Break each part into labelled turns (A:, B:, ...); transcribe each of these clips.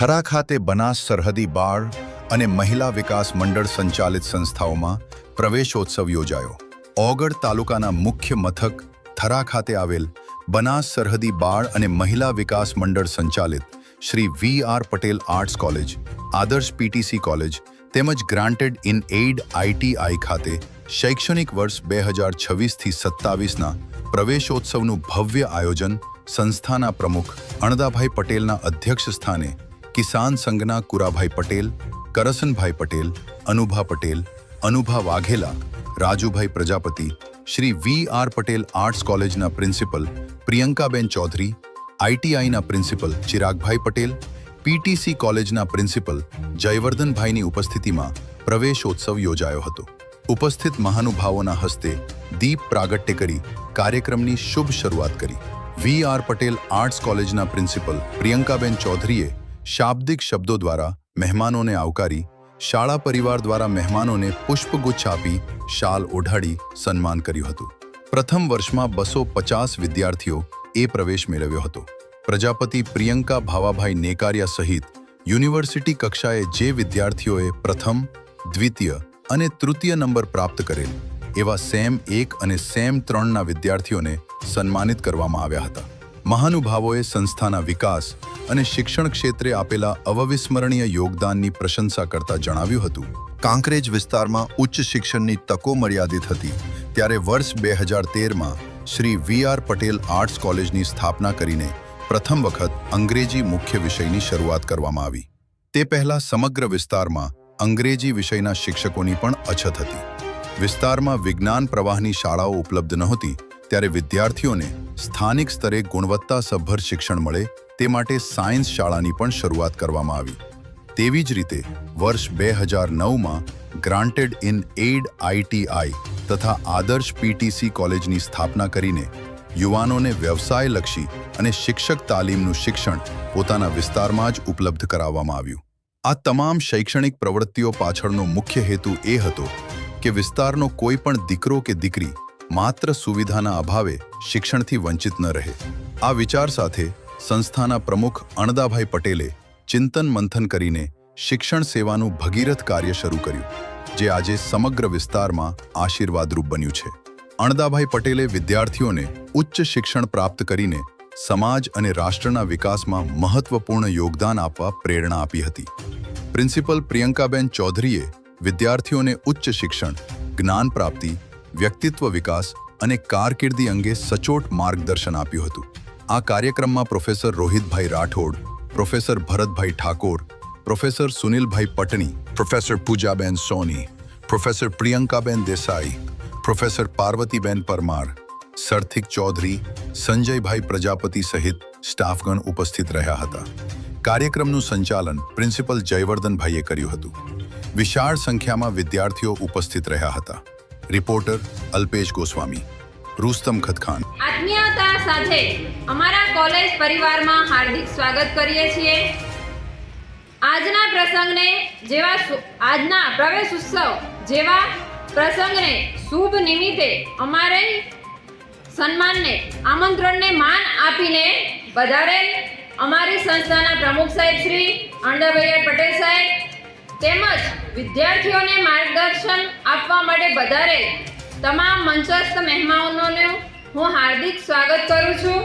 A: થરા ખાતે બનાસ સરહદી બાળ અને મહિલા વિકાસ મંડળ સંચાલિત સંસ્થાઓમાં પ્રવેશોત્સવ યોજાયો। ઓગળ તાલુકાના મુખ્ય મથક થરા ખાતે આવેલ બનાસ સરહદી બાળ અને મહિલા વિકાસ મંડળ સંચાલિત Shri VR. Patel arts college, આદર્શ પીટીસી કોલેજ તેમજ ગ્રાન્ટેડ ઇન એઇડ આઈટીઆઈ ખાતે શૈક્ષણિક વર્ષ 2026થી 27ના પ્રવેશોત્સવનું ભવ્ય આયોજન સંસ્થાના પ્રમુખ અણદાભાઈ પટેલના અધ્યક્ષ સ્થાને કિસાન સંઘના કુરાભાઈ પટેલ, કરસનભાઈ પટેલ, અનુભા પટેલ, અનુભા વાઘેલા, રાજુભાઈ પ્રજાપતિ, શ્રી વી.આર. પટેલ આર્ટ્સ કોલેજના પ્રિન્સિપલ પ્રિયંકાબેન ચૌધરી, આઈટીઆઈના પ્રિન્સિપલ ચિરાગભાઈ પટેલ, પીટીસી કોલેજના પ્રિન્સિપલ જયવર્ધનભાઈની ઉપસ્થિતિમાં પ્રવેશોત્સવ યોજાયો હતો। ઉપસ્થિત મહાનુભાવોના હસ્તે દીપ પ્રાગટ્ય કરી કાર્યક્રમની શુભ શરૂઆત કરી। વી.આર. પટેલ આર્ટ્સ કોલેજના પ્રિન્સિપલ પ્રિયંકાબેન ચૌધરીએ શાબ્દિક શબ્દો દ્વારા મહેમાનોને આવકારી શાળા પરિવાર દ્વારા મહેમાનોને પુષ્પગુચ્છ આપી શાલ ઓઢાડી સન્માન કર્યું હતું। પ્રથમ વર્ષમાં 250 વિદ્યાર્થીઓ એ પ્રવેશ મેળવ્યો હતો। પ્રજાપતિ પ્રિયંકા ભાવાભાઈ નેકારિયા સહિત યુનિવર્સિટી કક્ષાએ જે વિદ્યાર્થીઓએ પ્રથમ, દ્વિતીય અને તૃતીય નંબર પ્રાપ્ત કરેલ એવા સેમ 1 અને સેમ 3ના વિદ્યાર્થીઓને સન્માનિત કરવામાં આવ્યા હતા। મહાનુભાવોએ સંસ્થાના વિકાસ અને શિક્ષણ ક્ષેત્રે આપેલા અવિસ્મરણીય યોગદાનની પ્રશંસા કરતા જણાવ્યું હતું, કાંકરેજ વિસ્તારમાં ઉચ્ચ શિક્ષણની તકો મર્યાદિત હતી ત્યારે વર્ષ 2013માં શ્રી વી.આર. પટેલ આર્ટ્સ કોલેજની સ્થાપના કરીને પ્રથમ વખત અંગ્રેજી મુખ્ય વિષયની શરૂઆત કરવામાં આવી। તે પહેલા સમગ્ર વિસ્તારમાં અંગ્રેજી વિષયના શિક્ષકોની પણ અછત હતી। વિસ્તારમાં વિજ્ઞાન પ્રવાહની શાળાઓ ઉપલબ્ધ નહોતી ત્યારે વિદ્યાર્થીઓને સ્થાનિક સ્તરે ગુણવત્તાસભર શિક્ષણ મળે તે માટે સાયન્સ શાળાની પણ શરૂઆત કરવામાં આવી। તેવી જ રીતે વર્ષ 2009માં ગ્રાન્ટેડ ઇન એઇડ આઈટીઆઈ તથા આદર્શ પીટીસી કોલેજની સ્થાપના કરીને યુવાનોને વ્યવસાયલક્ષી અને શિક્ષક તાલીમનું શિક્ષણ પોતાના વિસ્તારમાં જ ઉપલબ્ધ કરાવવામાં આવ્યું। આ તમામ શૈક્ષણિક પ્રવૃત્તિઓ પાછળનો મુખ્ય હેતુ એ હતો કે વિસ્તારનો કોઈ પણ દીકરો કે દીકરી માત્ર સુવિધાના અભાવે શિક્ષણથી વંચિત ન રહે। આ વિચાર સાથે સંસ્થાના પ્રમુખ અણદાભાઈ પટેલે ચિંતન મંથન કરીને શિક્ષણ સેવાનું ભગીરથ કાર્ય શરૂ કર્યું, જે આજે સમગ્ર વિસ્તારમાં આશીર્વાદરૂપ બન્યું છે। અણદાભાઈ પટેલે વિદ્યાર્થીઓને ઉચ્ચ શિક્ષણ પ્રાપ્ત કરીને સમાજ અને રાષ્ટ્રના વિકાસમાં મહત્વપૂર્ણ યોગદાન આપવા પ્રેરણા આપી હતી। પ્રિન્સિપલ પ્રિયંકાબેન ચૌધરીએ વિદ્યાર્થીઓને ઉચ્ચ શિક્ષણ, જ્ઞાન પ્રાપ્તિ, વ્યક્તિત્વ વિકાસ અને કારકિર્દી અંગે સચોટ માર્ગદર્શન આપ્યું હતું। આ કાર્યક્રમમાં પ્રોફેસર રોહિતભાઈ રાઠોડ, પ્રોફેસર ભરતભાઈ ઠાકોર, પ્રોફેસર સુનિલભાઈ પટણી, પ્રોફેસર પૂજાબેન સોની, પ્રોફેસર પ્રિયંકાબેન દેસાઈ, પ્રોફેસર પાર્વતીબેન પરમાર, સરથિક ચૌધરી, સંજયભાઈ પ્રજાપતિ સહિત સ્ટાફગણ ઉપસ્થિત રહ્યા હતા। કાર્યક્રમનું સંચાલન પ્રિન્સિપલ જયવર્ધનભાઈએ કર્યું હતું। વિશાળ સંખ્યામાં વિદ્યાર્થીઓ ઉપસ્થિત રહ્યા હતા। રિપોર્ટર અલ્પેશ ગોસ્વામી, રુસ્તમ ખતખાન।
B: આત્મીયતા સાથે અમારા કોલેજ પરિવારમાં હાર્દિક સ્વાગત કરીએ છીએ। આજના પ્રસંગને આજના પ્રવેશ ઉત્સવ જેવા પ્રસંગને શુભ નિમિત્તે અમારે સન્માનને આમંત્રણને માન આપીને વધારેલ અમારી સંસ્થાના પ્રમુખ સાહેબ શ્રી અણદાભાઈ પટેલ સાહેબ તેમજ વિદ્યાર્થીઓને માર્ગદર્શન આપવા માટે વધારેલ તમામ મંચસ્થ મહેમાનોનું હું હાર્દિક સ્વાગત કરું છું।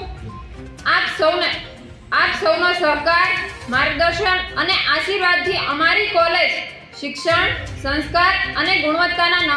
B: આપ સૌનો સહકાર, માર્ગદર્શન અને આશીર્વાદથી અમારી કોલેજ શિક્ષણ, સંસ્કાર અને ગુણવત્તાના